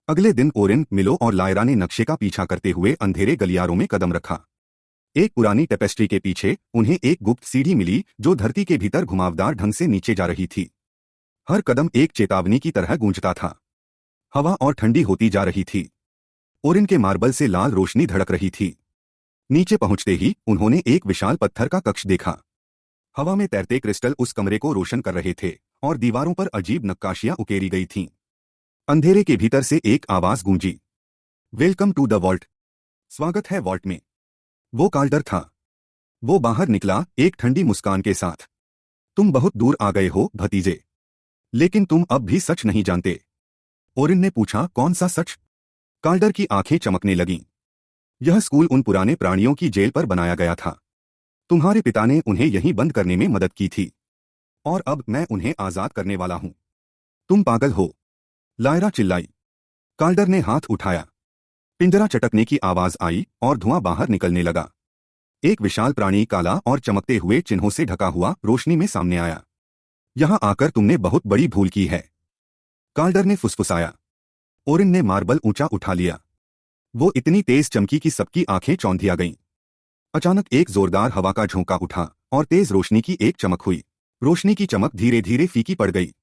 अगले दिन ओरिन, मिलो और लायरा ने नक्शे का पीछा करते हुए अंधेरे गलियारों में कदम रखा। एक पुरानी टेपेस्ट्री के पीछे उन्हें एक गुप्त सीढ़ी मिली जो धरती के भीतर घुमावदार ढंग से नीचे जा रही थी। हर कदम एक चेतावनी की तरह गूंजता था। हवा और ठंडी होती जा रही थी। ओरिन के मार्बल से लाल रोशनी धड़क रही थी। नीचे पहुंचते ही उन्होंने एक विशाल पत्थर का कक्ष देखा। हवा में तैरते क्रिस्टल उस कमरे को रोशन कर रहे थे और दीवारों पर अजीब नक्काशियां उकेरी गई थीं। अंधेरे के भीतर से एक आवाज गूंजी, वेलकम टू द वॉल्ट। स्वागत है वॉल्ट में। वो काल्डर था। वो बाहर निकला एक ठंडी मुस्कान के साथ। तुम बहुत दूर आ गए हो भतीजे, लेकिन तुम अब भी सच नहीं जानते। ओरिन ने पूछा, कौन सा सच? काल्डर की आंखें चमकने लगीं। यह स्कूल उन पुराने प्राणियों की जेल पर बनाया गया था। तुम्हारे पिता ने उन्हें यहीं बंद करने में मदद की थी और अब मैं उन्हें आजाद करने वाला हूं। तुम पागल हो, लायरा चिल्लाई। काल्डर ने हाथ उठाया। पिंजरा चटकने की आवाज आई और धुआं बाहर निकलने लगा। एक विशाल प्राणी काला और चमकते हुए चिन्हों से ढका हुआ रोशनी में सामने आया। यहां आकर तुमने बहुत बड़ी भूल की है, काल्डर ने फुसफुसाया। ओरिन ने मार्बल ऊंचा उठा लिया। वो इतनी तेज चमकी कि सबकी आंखें चौंधिया गईं। अचानक एक जोरदार हवा का झोंका उठा और तेज रोशनी की एक चमक हुई। रोशनी की चमक धीरे धीरे फीकी पड़ गई।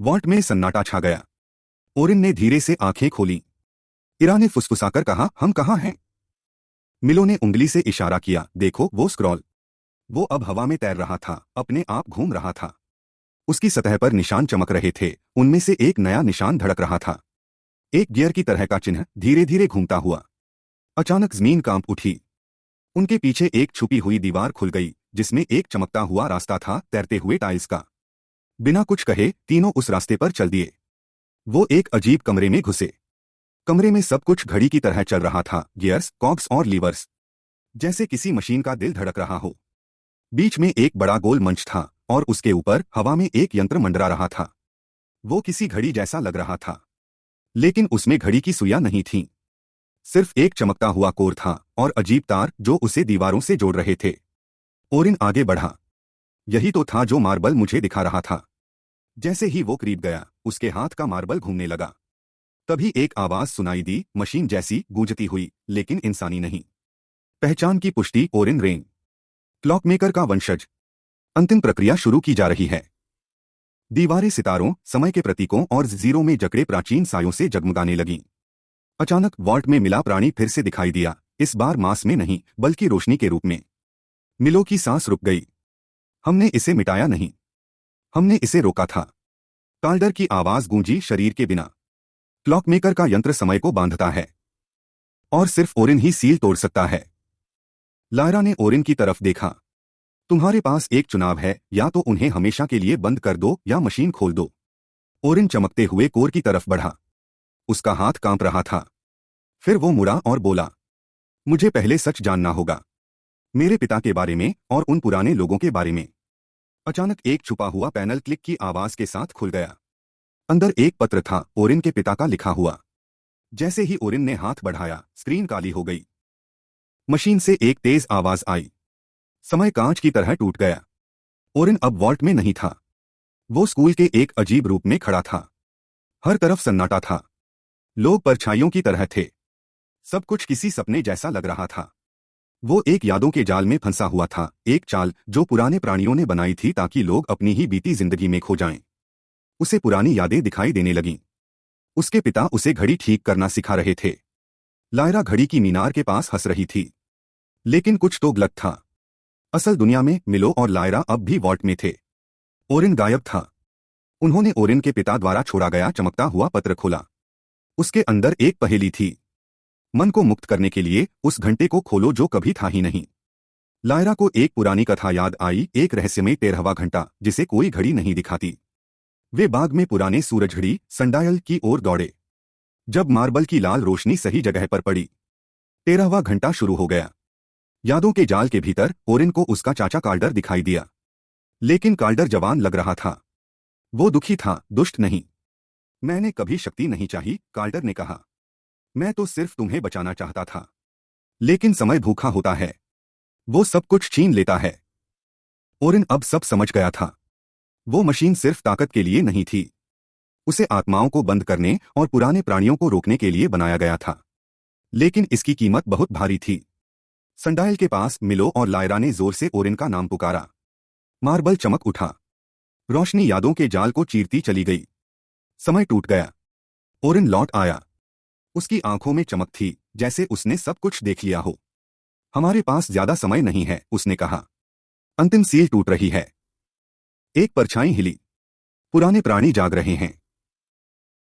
वॉल्ट में सन्नाटा छा गया। ओरिन ने धीरे से आंखें खोलीं। इरा ने फुसफुसाकर कहा, हम कहाँ हैं? मिलो ने उंगली से इशारा किया, देखो वो स्क्रॉल। वो अब हवा में तैर रहा था, अपने आप घूम रहा था। उसकी सतह पर निशान चमक रहे थे। उनमें से एक नया निशान धड़क रहा था, एक गियर की तरह का चिन्ह धीरे धीरे घूमता हुआ। अचानक जमीन कांप उठी। उनके पीछे एक छुपी हुई दीवार खुल गई जिसमें एक चमकता हुआ रास्ता था, तैरते हुए टाइल्स का। बिना कुछ कहे तीनों उस रास्ते पर चल दिए। वो एक अजीब कमरे में घुसे। कमरे में सब कुछ घड़ी की तरह चल रहा था, गियर्स, कॉग्स और लीवर्स, जैसे किसी मशीन का दिल धड़क रहा हो। बीच में एक बड़ा गोल मंच था और उसके ऊपर हवा में एक यंत्र मंडरा रहा था। वो किसी घड़ी जैसा लग रहा था, लेकिन उसमें घड़ी की सुइयां नहीं थीं। सिर्फ एक चमकता हुआ कोर था और अजीब तार जो उसे दीवारों से जोड़ रहे थे। ओरिन आगे बढ़ा। यही तो था जो मार्बल मुझे दिखा रहा था। जैसे ही वो करीब गया, उसके हाथ का मार्बल घूमने लगा। तभी एक आवाज सुनाई दी, मशीन जैसी, गूंजती हुई, लेकिन इंसानी नहीं। पहचान की पुष्टि, ओरिन रेन, क्लॉकमेकर का वंशज। अंतिम प्रक्रिया शुरू की जा रही है। दीवारें सितारों, समय के प्रतीकों और जीरो में जकड़े प्राचीन सायों से जगमगाने लगीं। अचानक वॉल्ट में मिला प्राणी फिर से दिखाई दिया, इस बार मांस में नहीं बल्कि रोशनी के रूप में। मिलो की सांस रुक गई। हमने इसे मिटाया नहीं, हमने इसे रोका था। काल्डर की आवाज गूंजी, शरीर के बिना। क्लॉकमेकर का यंत्र समय को बांधता है और सिर्फ ओरिन ही सील तोड़ सकता है। लायरा ने ओरिन की तरफ देखा। तुम्हारे पास एक चुनाव है, या तो उन्हें हमेशा के लिए बंद कर दो या मशीन खोल दो। ओरिन चमकते हुए कोर की तरफ बढ़ा। उसका हाथ कांप रहा था। फिर वो मुड़ा और बोला, मुझे पहले सच जानना होगा, मेरे पिता के बारे में और उन पुराने लोगों के बारे में। अचानक एक छुपा हुआ पैनल क्लिक की आवाज के साथ खुल गया। अंदर एक पत्र था, ओरिन के पिता का लिखा हुआ। जैसे ही ओरिन ने हाथ बढ़ाया, स्क्रीन काली हो गई। मशीन से एक तेज आवाज आई। समय कांच की तरह टूट गया। ओरिन अब वॉल्ट में नहीं था। वो स्कूल के एक अजीब रूप में खड़ा था। हर तरफ सन्नाटा था। लोग परछाइयों की तरह थे। सब कुछ किसी सपने जैसा लग रहा था। वो एक यादों के जाल में फंसा हुआ था, एक चाल जो पुराने प्राणियों ने बनाई थी ताकि लोग अपनी ही बीती जिंदगी में खो जाएं। उसे पुरानी यादें दिखाई देने लगीं। उसके पिता उसे घड़ी ठीक करना सिखा रहे थे। लायरा घड़ी की मीनार के पास हंस रही थी। लेकिन कुछ तो गलत था। असल दुनिया में मिलो और लायरा अब भी वॉल्ट में थे। ओरिन गायब था। उन्होंने ओरिन के पिता द्वारा छोड़ा गया चमकता हुआ पत्र खोला। उसके अंदर एक पहेली थी। मन को मुक्त करने के लिए उस घंटे को खोलो जो कभी था ही नहीं। लायरा को एक पुरानी कथा याद आई, एक रहस्यमय 13वां घंटा जिसे कोई घड़ी नहीं दिखाती। वे बाग में पुराने सूरजघड़ी सनडायल की ओर दौड़े। जब मार्बल की लाल रोशनी सही जगह पर पड़ी, 13वां घंटा शुरू हो गया। यादों के जाल के भीतर ओरिन को उसका चाचा काल्डर दिखाई दिया। लेकिन काल्डर जवान लग रहा था। वो दुखी था, दुष्ट नहीं। मैंने कभी शक्ति नहीं चाही, काल्डर ने कहा। मैं तो सिर्फ तुम्हें बचाना चाहता था। लेकिन समय भूखा होता है, वो सब कुछ छीन लेता है। ओरिन अब सब समझ गया था। वो मशीन सिर्फ ताकत के लिए नहीं थी, उसे आत्माओं को बंद करने और पुराने प्राणियों को रोकने के लिए बनाया गया था, लेकिन इसकी कीमत बहुत भारी थी। सनडायल के पास मिलो और लायरा ने जोर से ओरिन का नाम पुकारा। मार्बल चमक उठा। रोशनी यादों के जाल को चीरती चली गई। समय टूट गया। ओरिन लौट आया। उसकी आंखों में चमक थी, जैसे उसने सब कुछ देख लिया हो। हमारे पास ज्यादा समय नहीं है, उसने कहा। अंतिम सील टूट रही है। एक परछाई हिली। पुराने प्राणी जाग रहे हैं।